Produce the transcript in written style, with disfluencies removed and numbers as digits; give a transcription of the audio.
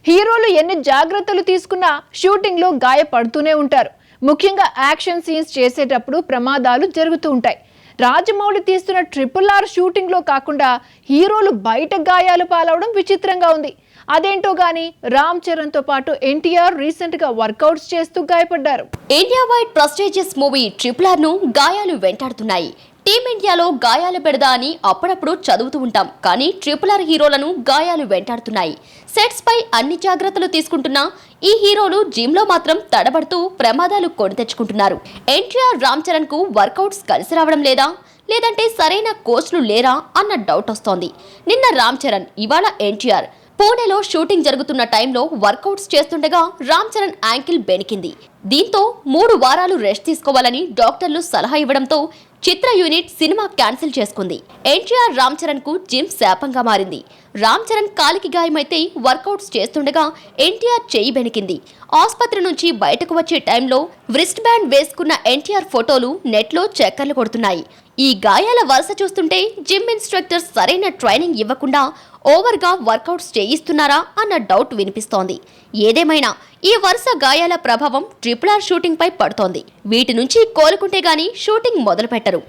హీరోలు ఎన్ని జాగ్రత్తలు తీసుకున్నా షూటింగ్ లో గాయపడుతూనే ఉంటారు. ముఖ్యంగా యాక్షన్ సీన్స్ చేసేటప్పుడు ప్రమాదాలు జరుగుతూ ఉంటాయి. రాజమౌళి తీస్తున్న RRR షూటింగ్ లో కాకుండా హీరోలు బయట గాయాలు పాలవడం విచిత్రంగా ఉంది. అదేంటో గానీ రామ్ చరణ్ తో పాటు ఎన్టీఆర్ రీసెంట్ గా వర్కౌట్స్ చేస్తూ గాయపడ్డారు. India wide prestigious movie RRR ను గాయాలు వెంటాడుతున్నాయి. టీమిండియాలో గాయాల బెడద అని అప్పుడప్పుడు చదువుతూ ఉంటాం, కానీ RRR హీరోలను గాయాలు వెంటాడుతున్నాయి. సెట్స్ పై అన్ని జాగ్రత్తలు తీసుకుంటున్నా ఈ హీరోలు జిమ్ లో మాత్రం తడబడుతూ ప్రమాదాలు కొని తెచ్చుకుంటున్నారు. ఎన్టీఆర్ రామ్ చరణ్ కు వర్కౌట్స్ కలిసి రావడం లేదా, లేదంటే సరైన కోచ్లు లేరా అన్న డౌట్ వస్తోంది. నిన్న రామ్ చరణ్, ఇవాళ ఎన్టీఆర్ పూణేలో షూటింగ్ జరుగుతున్న టైంలో వర్కౌట్స్ చేస్తుండగా రామ్ చరణ్ యాంకిల్ బెనికింది. దీంతో 3 వారాలు రెస్ట్ తీసుకోవాలని డాక్టర్లు సలహా ఇవ్వడంతో చిత్ర యూనిట్ సినిమా క్యాన్సిల్ చేసుకుంది. ఎన్టీఆర్ రామ్ చరణ్ కు జిమ్ శాపంగా మారింది. రామ్ చరణ్ కాలికి గాయమైతే వర్కౌట్స్ చేస్తుండగా ఎన్టీఆర్ చెయ్యి బెనికింది. ఆసుపత్రి నుంచి బయటకు వచ్చే టైంలో వ్రిస్ట్ బ్యాండ్ వేసుకున్న ఎన్టీఆర్ ఫోటోలు నెట్లో చక్కర్లు కొడుతున్నాయి. ఈ గాయాల వరుస చూస్తుంటే జిమ్ ఇన్స్ట్రక్టర్ సరైన ట్రైనింగ్ ఇవ్వకుండా ఓవర్గా వర్కౌట్స్ చేయిస్తున్నారా అన్న డౌట్ వినిపిస్తోంది. ఏదేమైనా ఈ వరుస గాయాల ప్రభావం RRR షూటింగ్ పై పడుతోంది. వీటి నుంచి కోలుకుంటే గానీ షూటింగ్ మొదలు పెట్టరు.